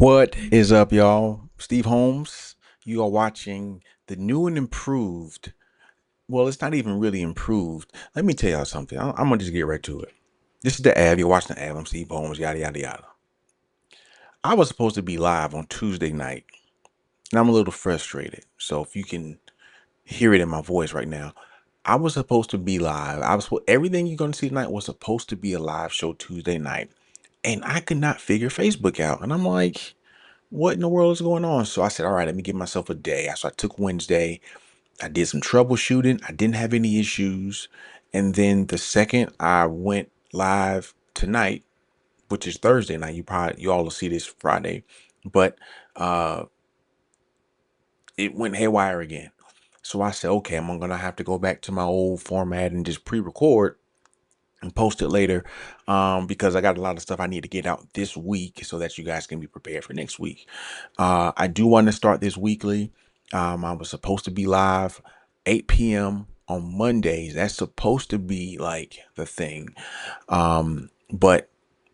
What is up, y'all? Steve Holmes. You are watching the new and improved. Well, it's not even really improved. Let me tell y'all something. I'm gonna just get right to it. This is the ad. You're watching the ad. I'm Steve Holmes. Yada yada yada. I was supposed to be live on Tuesday night, and I'm a little frustrated. So if you can hear it in my voice right now, I was supposed to be live. Everything you're gonna see tonight was supposed to be a live show Tuesday night, and I could not figure Facebook out. And I'm like, what in the world is going on? So I said, all right, let me give myself a day. So I took Wednesday. I did some troubleshooting. I didn't have any issues. And then the second I went live tonight, which is Thursday night, you all will see this Friday, but uh it went haywire again. So I said, okay, I'm gonna have to go back to my old format and just pre-record and post it later, because I got a lot of stuff I need to get out this week so that you guys can be prepared for next week. I do want to start this weekly. I was supposed to be live 8 p.m. on Mondays. That's supposed to be like the thing. But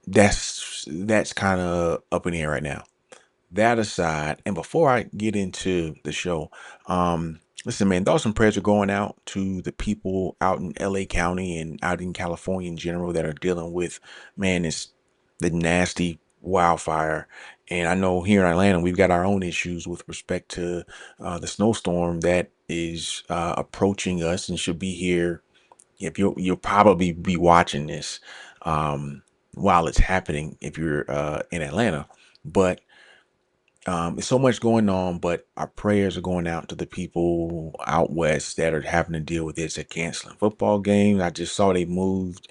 that's kind of up in the air right now. That aside, and before I get into the show, listen, man, thoughts and prayers are going out to the people out in LA County and out in California in general that are dealing with, man, it's the nasty wildfire. And I know here in Atlanta, we've got our own issues with respect to the snowstorm that is approaching us and should be here. If you'll probably be watching this while it's happening if you're in Atlanta, but there's so much going on, but our prayers are going out to the people out west that are having to deal with this. They're canceling football games. I just saw they moved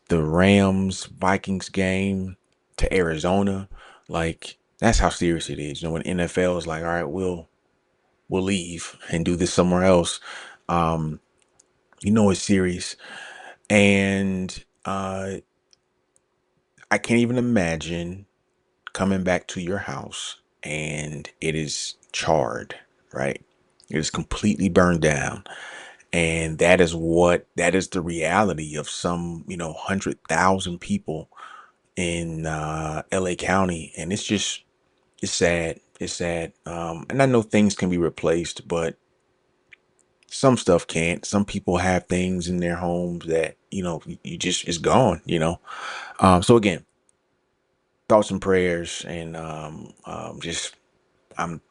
the Rams Vikings game to Arizona. Like, that's how serious it is. When NFL is like, all right, we'll leave and do this somewhere else. Um, it's serious. And I can't even imagine coming back to your house and it is charred, right? It is completely burned down. And that is the reality of some, 100,000 people in LA County. And it's sad. It's sad. And I know things can be replaced, but some stuff can't. Some people have things in their homes that, you just, it's gone. So again, thoughts and prayers, and just I'm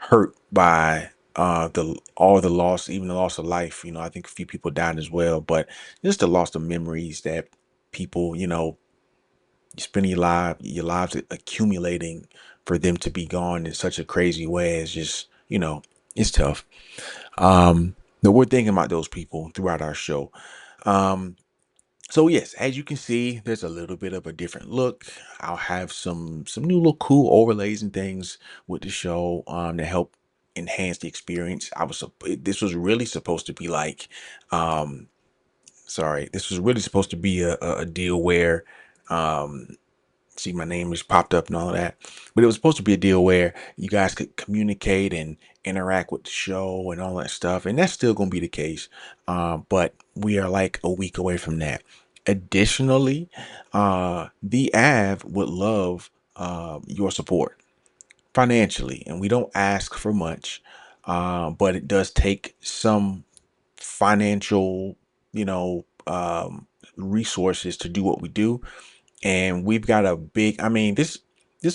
hurt by the all the loss, even the loss of life. I think a few people died as well, but just the loss of memories that people, you spend your lives accumulating for them to be gone in such a crazy way is just, it's tough. But we're thinking about those people throughout our show. Um, So yes, as you can see, there's a little bit of a different look. I'll have some new little cool overlays and things with the show to help enhance the experience. This was really supposed to be like this was really supposed to be a deal where um see, my name is popped up and all of that, but it was supposed to be a deal where you guys could communicate and interact with the show and all that stuff, and that's still going to be the case. But we are like a week away from that. Additionally, the Av would love your support financially, and we don't ask for much, but it does take some financial, you know, resources to do what we do. And we've got a big, I mean, this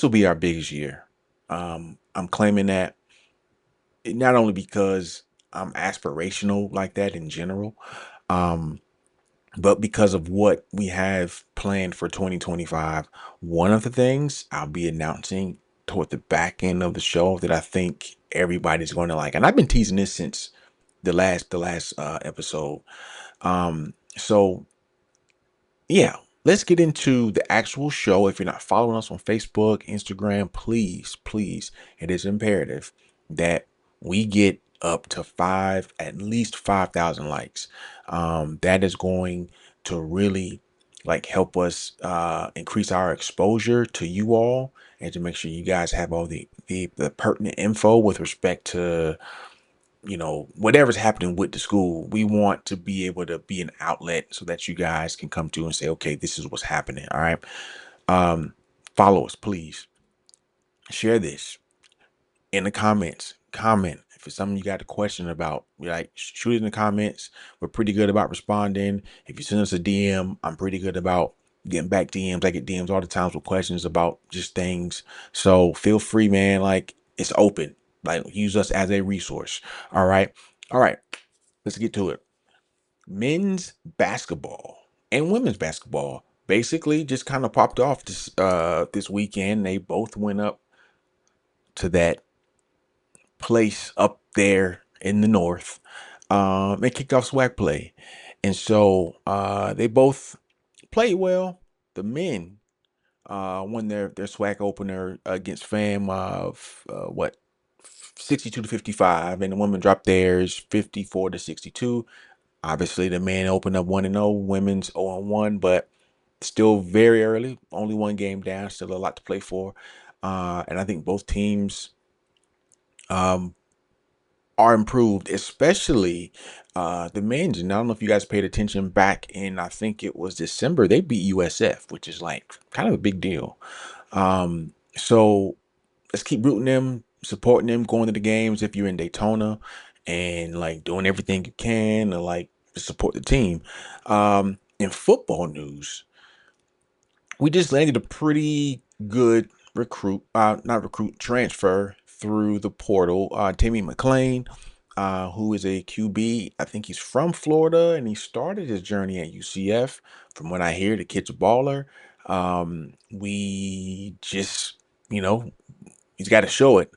will be our biggest year. I'm claiming that, not only because I'm aspirational like that in general, um, but because of what we have planned for 2025. One of the things I'll be announcing toward the back end of the show that I think everybody's going to like, and I've been teasing this since the last episode. So yeah, let's get into the actual show. If you're not following us on Facebook, Instagram, please, it is imperative that we get up to at least 5,000 likes. That is going to really like help us increase our exposure to you all, and to make sure you guys have all the pertinent info with respect to whatever's happening with the school. We want to be able to be an outlet so that you guys can come to and say, okay, this is what's happening. All right. Um, Follow us, please. Share this in the comments. Comment if it's something you got a question about. Like, shoot it in the comments. We're pretty good about responding. If you send us a DM, I'm pretty good about getting back DMs. I get DMs all the times with questions about just things. So feel free, man. Like, it's open. Like, use us as a resource. All right. All right. Let's get to it. Men's basketball and women's basketball basically just kind of popped off this weekend. They both went up to that place up there in the north, and kicked off swag play. And so they both played well. The men won their swag opener against FAM of what 62 to 55, and the women dropped theirs 54 to 62. Obviously, the men opened up 1-0, women's 0-1, but still very early. Only one game down, still a lot to play for. And I think both teams um, are improved, especially the men's. And I don't know if you guys paid attention back in, I think it was December, they beat USF, which is like kind of a big deal. So let's keep rooting them, supporting them, going to the games if you're in Daytona, and like doing everything you can to like support the team. In football news, we just landed a pretty good not recruit, transfer through the portal. Timmy McClain, who is a QB. I think he's from Florida, and he started his journey at UCF. From what I hear, the kid's a baller. We just, you know, he's got to show it.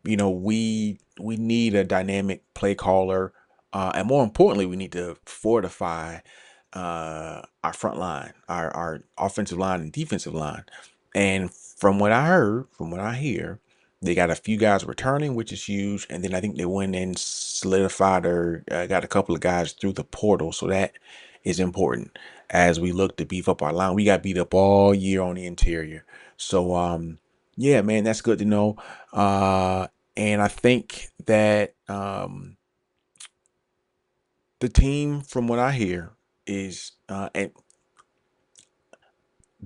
We need a dynamic play caller, and more importantly, we need to fortify our front line, our offensive line and defensive line. And from what I heard, from what I hear, they got a few guys returning, which is huge. And then I think they went and solidified or got a couple of guys through the portal, so that is important as we look to beef up our line. We got beat up all year on the interior, so yeah, man, that's good to know. And I think that the team, from what I hear, is and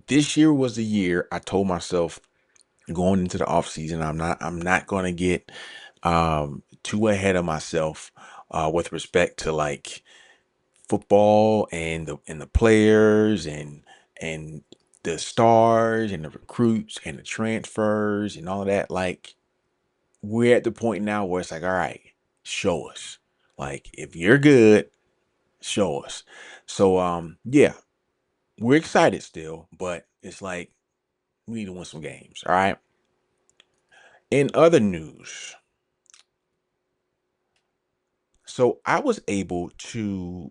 this year was the year I told myself going into the offseason, I'm not gonna get too ahead of myself with respect to like football and the players and the stars and the recruits and the transfers and all of that. Like, we're at the point now where it's like, all right, show us. Like, if you're good, show us. So yeah, we're excited still, but it's like we need to win some games. All right. In other news, so I was able to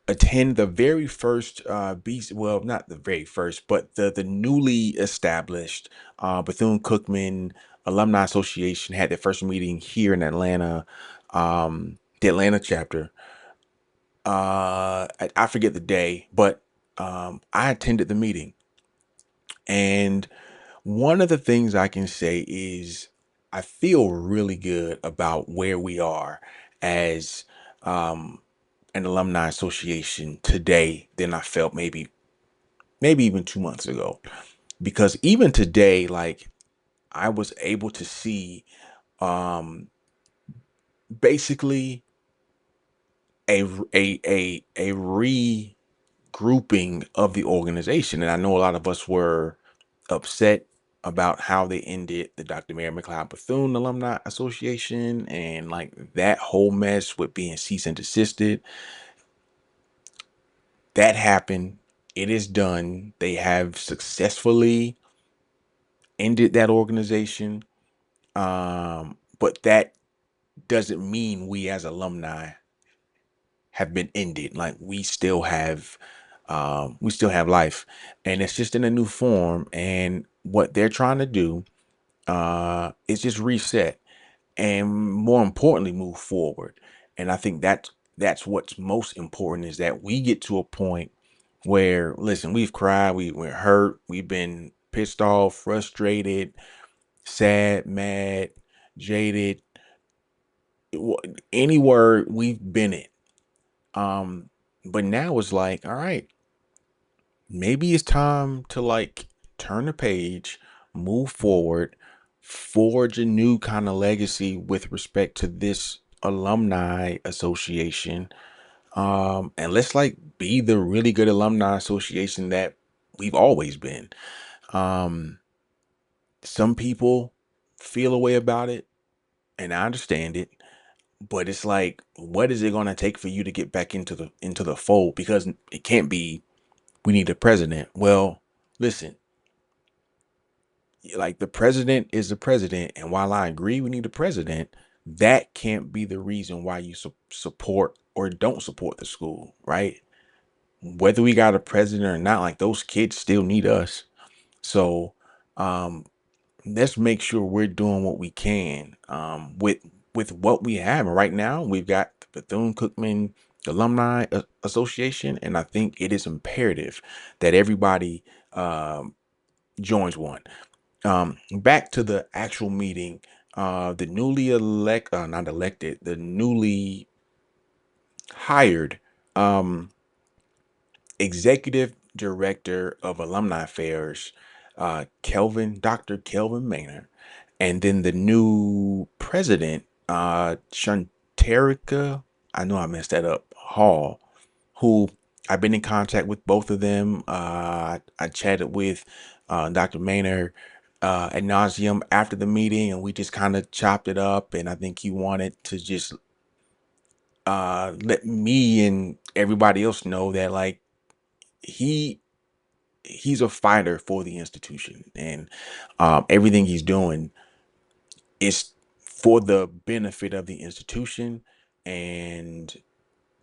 attend the very first well, not the very first, but the newly established Bethune-Cookman Alumni Association had their first meeting here in Atlanta, the Atlanta chapter. I forget the day, but I attended the meeting, and one of the things I can say is I feel really good about where we are as um, an alumni association today than I felt maybe even 2 months ago. Because even today, like, I was able to see um, basically a regrouping of the organization, and I know a lot of us were upset about how they ended the Dr. Mary McLeod Bethune Alumni Association and like that whole mess with being cease and desisted. That happened. It is done. They have successfully ended that organization. But that doesn't mean we as alumni have been ended. Like, we still have life, and it's just in a new form. And what they're trying to do is just reset and, more importantly, move forward. And I think that's what's most important, is that we get to a point where, listen, we've cried, we're hurt, we've been pissed off, frustrated, sad, mad, jaded, any word, we've been it. But now it's like, all right, maybe it's time to like turn the page, move forward, forge a new kind of legacy with respect to this alumni association. And let's like be the really good alumni association that we've always been. Um, some people feel a way about it, and I understand it, but it's like, what is it going to take for you to get back into the fold? Because it can't be we need a president. Well, listen, like the president is the president, and while I agree we need a president, that can't be the reason why you support or don't support the school, right? Whether we got a president or not, like those kids still need us. So um let's make sure we're doing what we can with what we have. And right now we've got the Bethune-Cookman Alumni Association, and I think it is imperative that everybody joins one. Back to the actual meeting. The not elected, the newly hired um executive director of alumni affairs, Dr. Kelvin Maynard, and then the new president, Shanterica, I know I messed that up, Hall, who I've been in contact with both of them. I chatted with Dr. Maynard ad nauseum after the meeting, and we just kind of chopped it up. And I think he wanted to just let me and everybody else know that like he he's a fighter for the institution, and everything he's doing is for the benefit of the institution. And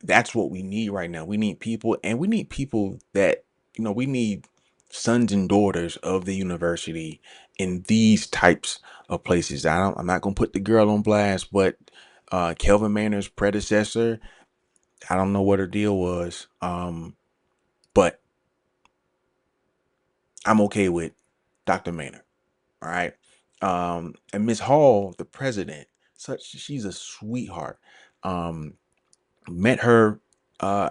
that's what we need right now. We need people, and we need people that, we need sons and daughters of the university in these types of places. I'm not gonna put the girl on blast, but Kelvin Maynard's predecessor, I don't know what her deal was, but I'm okay with Dr. Maynard. All right. And Miss Hall, the president, she's a sweetheart. Um, Met her uh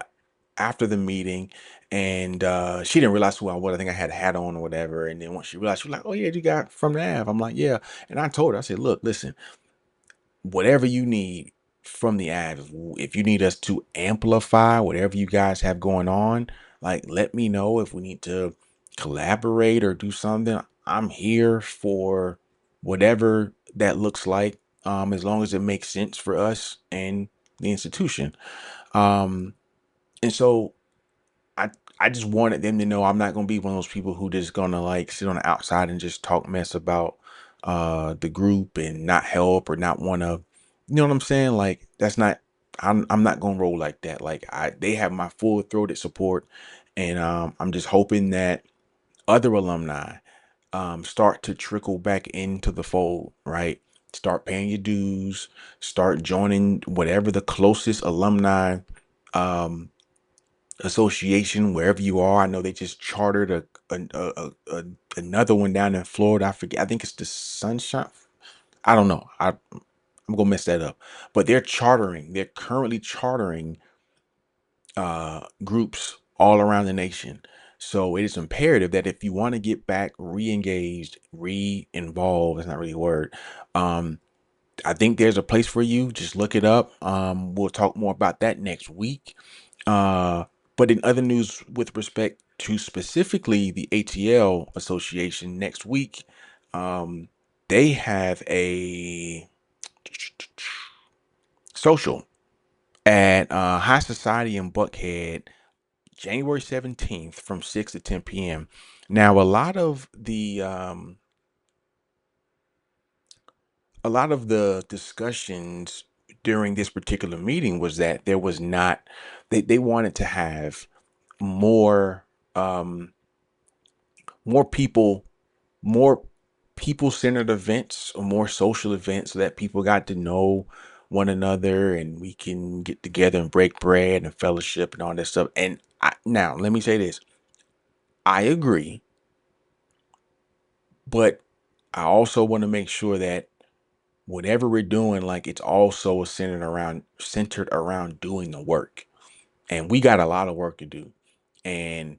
after the meeting, and she didn't realize who I was. I think I had a hat on or whatever. And then once she realized, she was like, "Oh yeah, you got from the Ave." I'm like, "Yeah." And I told her, I said, "Look, listen, whatever you need from the Ave, if you need us to amplify whatever you guys have going on, like let me know if we need to collaborate or do something. I'm here for whatever that looks like, as long as it makes sense for us and the institution." Um, and so I I just wanted them to know I'm not gonna be one of those people who just gonna like sit on the outside and just talk mess about the group and not help or not wanna, you know what I'm saying? Like that's not, I'm not gonna roll like that. Like they have my full throated support, and I'm just hoping that other alumni start to trickle back into the fold, right? Start paying your dues, start joining whatever the closest alumni um association wherever you are. I know they just chartered another one down in Florida. I forget. I think it's the Sunshine. I don't know. I'm gonna mess that up. But they're chartering. They're currently chartering groups all around the nation. So it is imperative that if you want to get back re-engaged, re-involved, that's not really a word. Um, I think there's a place for you. Just look it up. We'll talk more about that next week. Uh, but in other news with respect to specifically the ATL Association, next week, um, they have a social at High Society in Buckhead, January 17th from 6 to 10 p.m. Now, a lot of the discussions during this particular meeting was that there was not, they wanted to have more um more people more people centered events or more social events so that people got to know one another and we can get together and break bread and fellowship and all that stuff. And now let me say this, I agree, but I also want to make sure that whatever we're doing, like it's also centered around doing the work. And we got a lot of work to do. And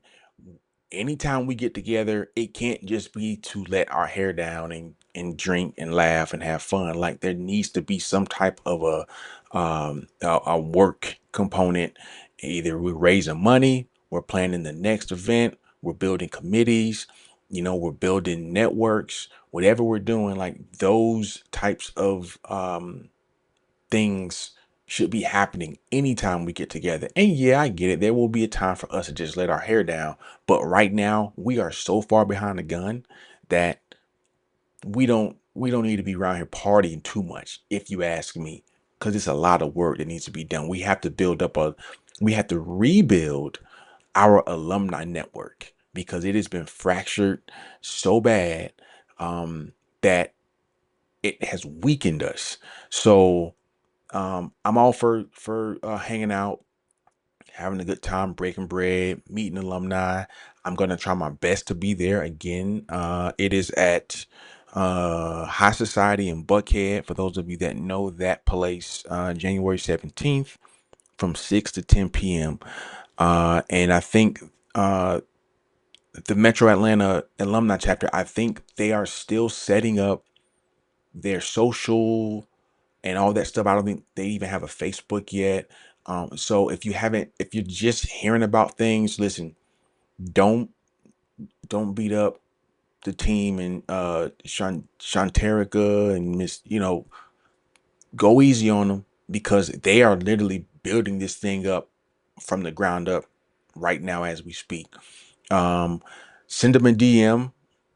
anytime we get together, it can't just be to let our hair down and drink and laugh and have fun. Like there needs to be some type of a work component. Either we're raising money, we're planning the next event, we're building committees, we're building networks, whatever we're doing, like those types of things should be happening anytime we get together. And yeah, I get it. There will be a time for us to just let our hair down. But right now, we are so far behind the gun that we don't need to be around here partying too much, if you ask me. Because it's a lot of work that needs to be done. We have to rebuild our alumni network because it has been fractured so bad that it has weakened us. So I'm all for hanging out, having a good time, breaking bread, meeting alumni. I'm gonna try my best to be there again. It is at High Society in Buckhead. For those of you that know that place, January 17th from 6 to 10 p.m. And I think the Metro Atlanta alumni chapter, I think they are still setting up their social and all that stuff. I don't think they even have a Facebook yet. So if you're just hearing about things, listen, don't don't beat up the team and Shanterica and Miss, go easy on them because they are literally building this thing up from the ground up right now as we speak. Um, Send them a DM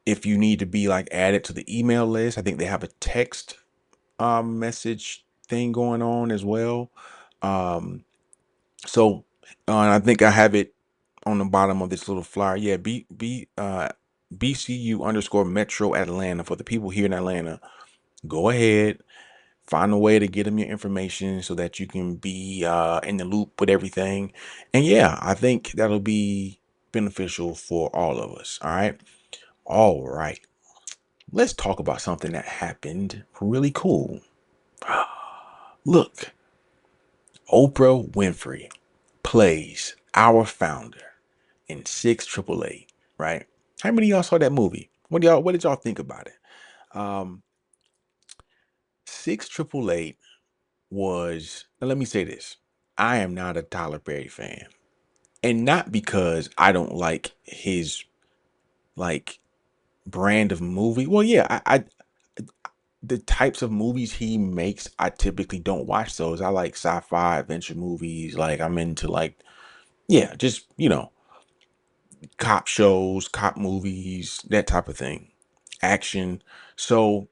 if you need to be like added to the email list. I think they have a text message thing going on as well. Um, so and I think I have it on the bottom of this little flyer. Yeah, BCU underscore Metro Atlanta for the people here in Atlanta. Go ahead, find a way to get them your information so that you can be in the loop with everything. And yeah, I think that'll be beneficial for all of us. All right. Let's talk about something that happened really cool. Look, Oprah Winfrey plays our founder in 6 right? How many of y'all saw that movie? What did y'all think about it? Um 6 was, now let me say this. I am not a Tyler Perry fan. And not because I don't like his like brand of movie. Well, yeah, I the types of movies he makes, I typically don't watch those. I like sci-fi adventure movies. Like I'm into like, yeah, just, cop shows, cop movies, that type of thing. Action. So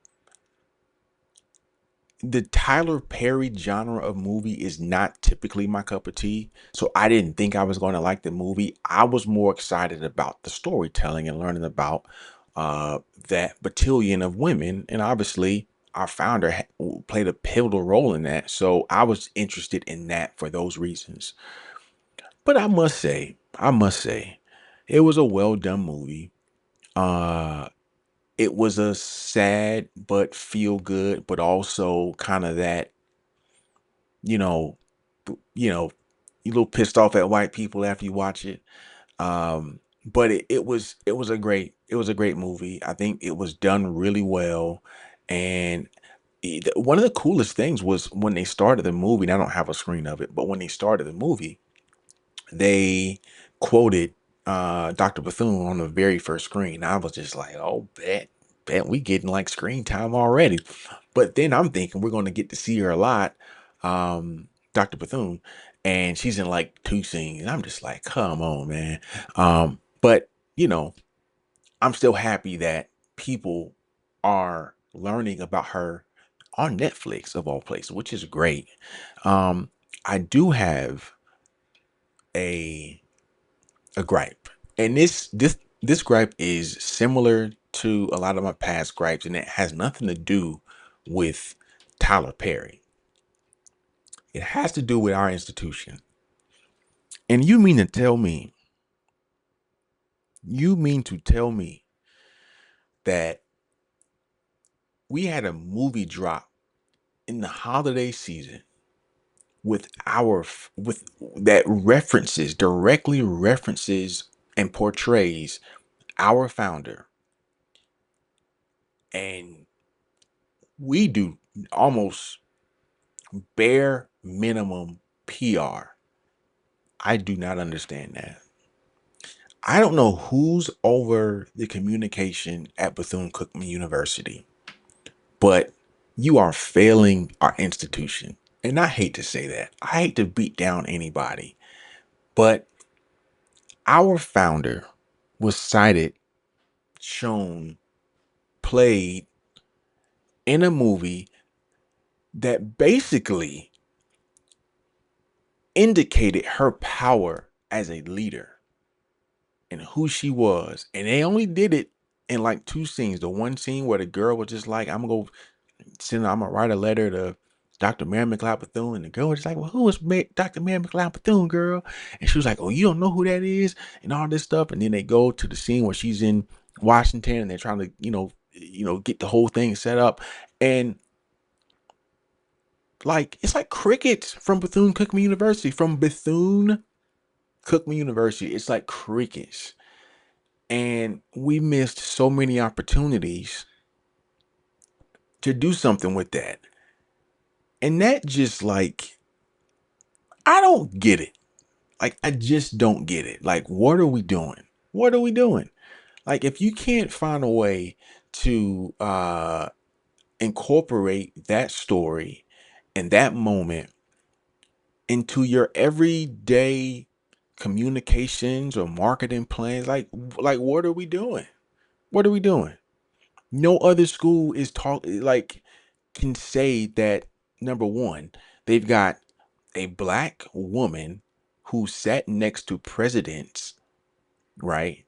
the Tyler Perry genre of movie is not typically my cup of tea. So I didn't think I was going to like the movie. I was more excited about the storytelling and learning about uh that battalion of women. And obviously our founder played a pivotal role in that. So I was interested in that for those reasons. But I must say, it was a well done movie. Uh it was a sad but feel good, but also kind of that, you know, you know, you a little pissed off at white people after you watch it. But it was a great movie. I think it was done really well, and one of the coolest things was when they started the movie. And I don't have a screen of it, but when they started the movie, they quoted Dr. Bethune on the very first screen. I was just like, oh, bet we getting like screen time already. But then I'm thinking we're going to get to see her a lot, Dr. Bethune, and she's in like 2 scenes. I'm just like, come on, man. But you know, I'm still happy that people are learning about her on Netflix of all places, which is great. Um, I do have a a gripe. And this gripe is similar to a lot of my past gripes, and it has nothing to do with Tyler Perry. It has to do with our institution. And you mean to tell me that we had a movie drop in the holiday season with our with that references directly references and portrays our founder, and we do almost bare minimum PR. I do not understand that. I don't know who's over the communication at Bethune-Cookman University, but you are failing our institution. And I hate to say that. I hate to beat down anybody, but our founder was cited, shown, played in a movie that basically indicated her power as a leader and who she was. And they only did it in like two scenes. The one scene where the girl was just like, I'm gonna write a letter to Dr. Mary McLeod Bethune. And the girl was just like, well, who is Dr. Mary McLeod Bethune, girl? And she was like, oh, you don't know who that is? And all this stuff. And then they go to the scene where she's in Washington and they're trying to, get the whole thing set up. And like, it's like crickets from Bethune-Cookman University. From Bethune-Cookman University, it's like crickets. And we missed so many opportunities to do something with that. And that just like, I don't get it. Like, I just don't get it. Like, what are we doing? What are we doing? Like, if you can't find a way to incorporate that story and that moment into your everyday communications or marketing plans, like what are we doing? What are we doing? No other school is can say that, number one, they've got a black woman who sat next to presidents, right?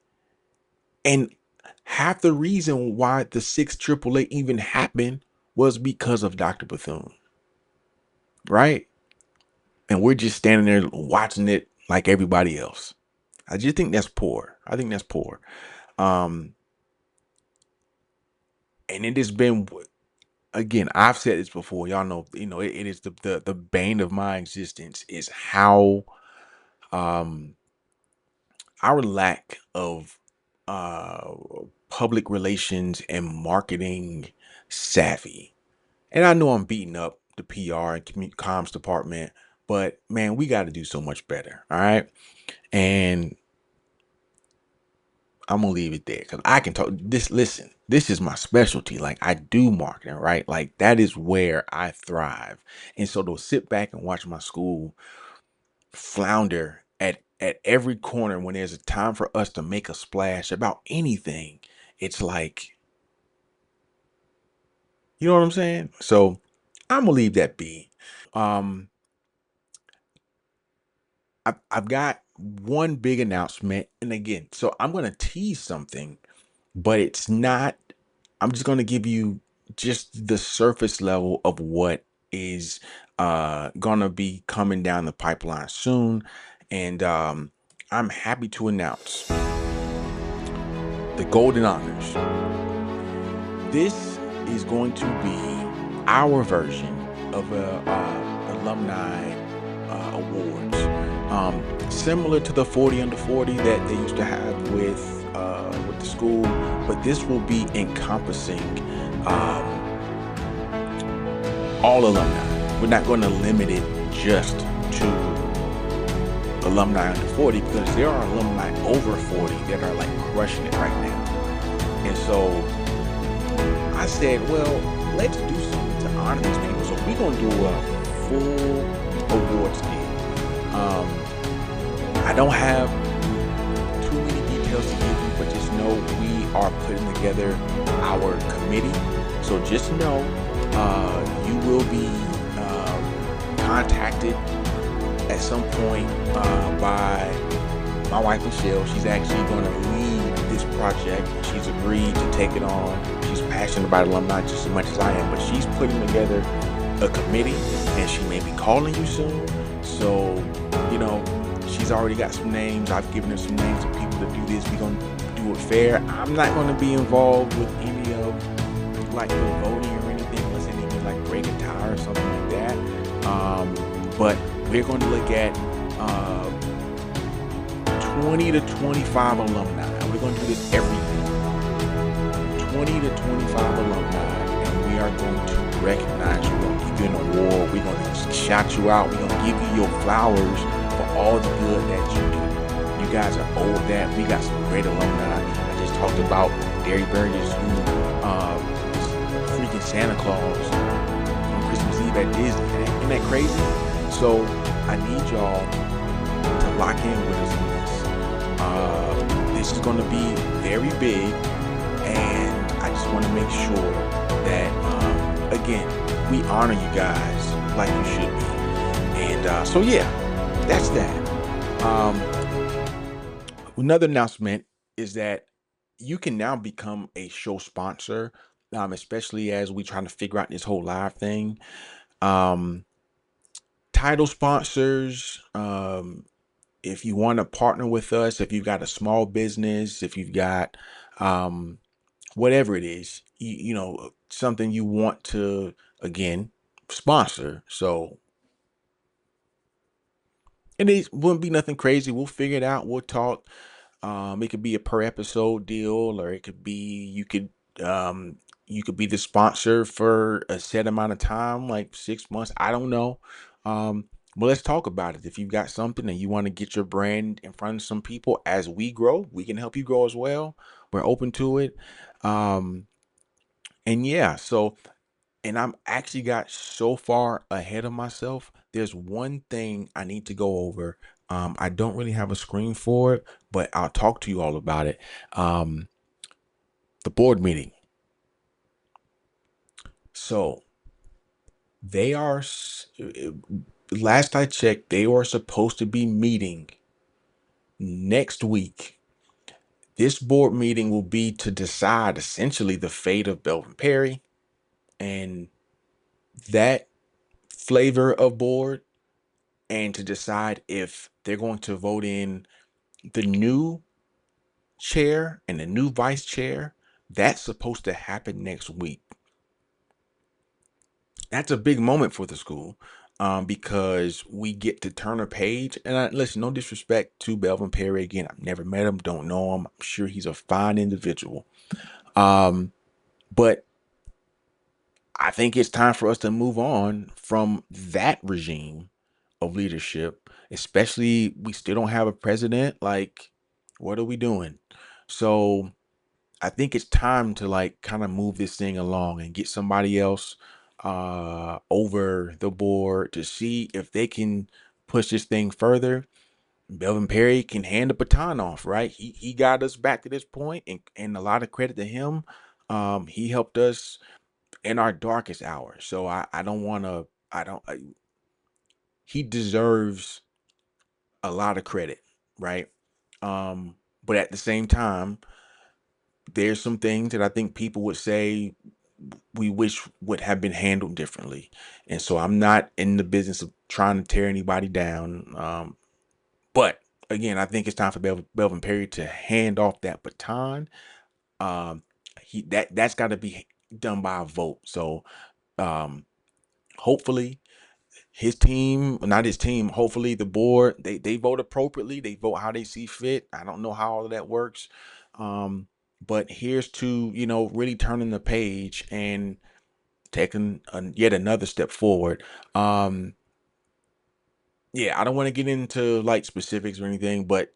And half the reason why the sixth AAA even happened was because of Dr. Bethune, right? And we're just standing there watching it like everybody else. I just think that's poor. I think that's poor. Um, and it has been, again, I've said this before. Y'all know, it is the bane of my existence is how um our lack of uh public relations and marketing savvy. And I know I'm beating up the PR and comms department, but man, we got to do so much better. All right. And I'm gonna leave it there because I can talk this. Listen, this is my specialty. Like, I do marketing, right? Like, that is where I thrive. And so to sit back and watch my school flounder at every corner when there's a time for us to make a splash about anything, it's like, you know what I'm saying? So I'm gonna leave that be. Um, I've got one big announcement, and again, so I'm gonna tease something, but it's not. I'm just gonna give you just the surface level of what is gonna be coming down the pipeline soon, and I'm happy to announce the Golden Honors. This is going to be our version of alumni awards, similar to the 40 under 40 that they used to have with the school, but this will be encompassing all alumni. We're not going to limit it just to alumni under 40 because there are alumni over 40 that are like crushing it right now. And so I said, well, let's do something to honor these people. So we're going to do a full awards gig. I don't have too many details to give you, but just know we are putting together our committee. So just know you will be contacted at some point by my wife Michelle. She's actually going to lead this project. She's agreed to take it on. She's passionate about alumni just as much as I am, but she's putting together a committee, and she may be calling you soon. So, she's already got some names. I've given her some names of people to do this. We're going to do it fair. I'm not going to be involved with any of like the voting or anything, unless they need to like break a tie or something like that. But we're going to look at 20 to 25 alumni. And we're going to do this every year. 20 to 25 alumni. And we are going to recognize you. We're going to give you an award. We're going to shout you out. We're going to give you your flowers for all the good that you do. You guys are owed that. We got some great alumni. I just talked about Derry Burgess, who is freaking Santa Claus on Christmas Eve at Disney. Isn't that crazy? So I need y'all to lock in with us on this. This is going to be very big, and I just want to make sure that, again, we honor you guys like you should be. And so, yeah, that's that. Another announcement is that you can now become a show sponsor, especially as we trying to figure out this whole live thing. Title sponsors, if you want to partner with us, if you've got a small business, if you've got whatever it is, you know, something you want to, again, sponsor. So it wouldn't be nothing crazy. We'll figure it out. We'll talk. It could be a per episode deal, or it could be um you could be the sponsor for a set amount of time, like 6 months. I don't know. But let's talk about it. If you've got something and you want to get your brand in front of some people as we grow, we can help you grow as well. We're open to it. Um, and yeah, so and I'm actually got so far ahead of myself. There's one thing I need to go over. I don't really have a screen for it, but I'll talk to you all about it. Um, the board meeting. So they are, last I checked, they are supposed to be meeting next week. This board meeting will be to decide essentially the fate of Belvin Perry and that flavor of board, and to decide if they're going to vote in the new chair and the new vice chair. That's supposed to happen next week. That's a big moment for the school, because we get to turn a page. And listen, no disrespect to Belvin Perry. Again, I've never met him, don't know him. I'm sure he's a fine individual. Um, but I think it's time for us to move on from that regime of leadership, especially we still don't have a president. Like, what are we doing? So I think it's time to like kind of move this thing along and get somebody else over the board to see if they can push this thing further. Belvin Perry can hand the baton off, right? He got us back to this point, and a lot of credit to him. He helped us in our darkest hour. So I don't want to. I don't. He deserves a lot of credit, right? But at the same time, there's some things that I think people would say we wish would have been handled differently. And so I'm not in the business of trying to tear anybody down. But again, I think it's time for Belvin Perry to hand off that baton. Um, that's got to be done by a vote. So um, hopefully his team, not his team, hopefully the board, they vote appropriately. They vote how they see fit. I don't know how all of that works. Um, but here's to, really turning the page and taking yet another step forward. Yeah, I don't want to get into like specifics or anything, but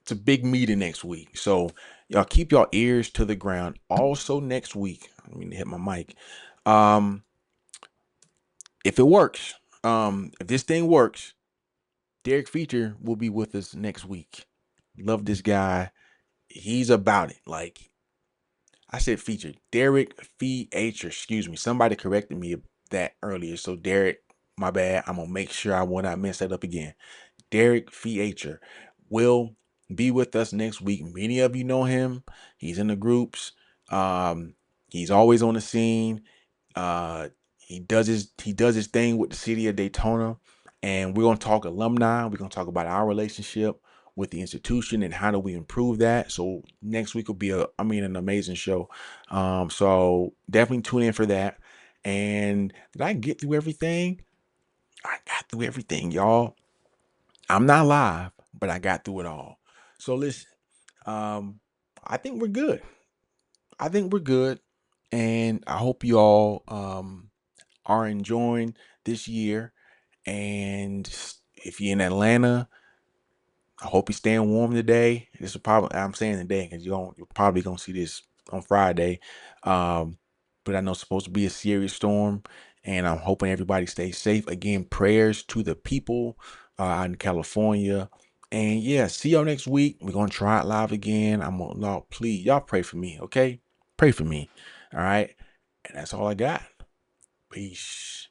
it's a big meeting next week. So y'all keep your ears to the ground. Also next week, I mean to hit my mic. Um, if it works, if this thing works, Derek Feature will be with us next week. Love this guy. He's about it. Like I said, Feature. Derek Feature. Excuse me. Somebody corrected me that earlier. So Derek, my bad. I'm gonna make sure I will not mess that up again. Derek Feature will be with us next week. Many of you know him. He's in the groups. Um, he's always on the scene. Uh, he does his thing with the city of Daytona, and we're gonna talk alumni. We're gonna talk about our relationship with the institution and how do we improve that. So next week will be an amazing show. So definitely tune in for that. And did I get through everything? I got through everything, y'all. I'm not live, but I got through it all. So listen, um, I think we're good. I think we're good, and I hope you all are enjoying this year. And if you're in Atlanta, I hope you're staying warm today. This is probably I'm saying today because you're probably gonna see this on Friday. But I know it's supposed to be a serious storm, and I'm hoping everybody stays safe. Again, prayers to the people out in California. And yeah, see y'all next week. We're gonna try it live again. I'm gonna please y'all pray for me, okay? Pray for me. All right. And that's all I got. Peace.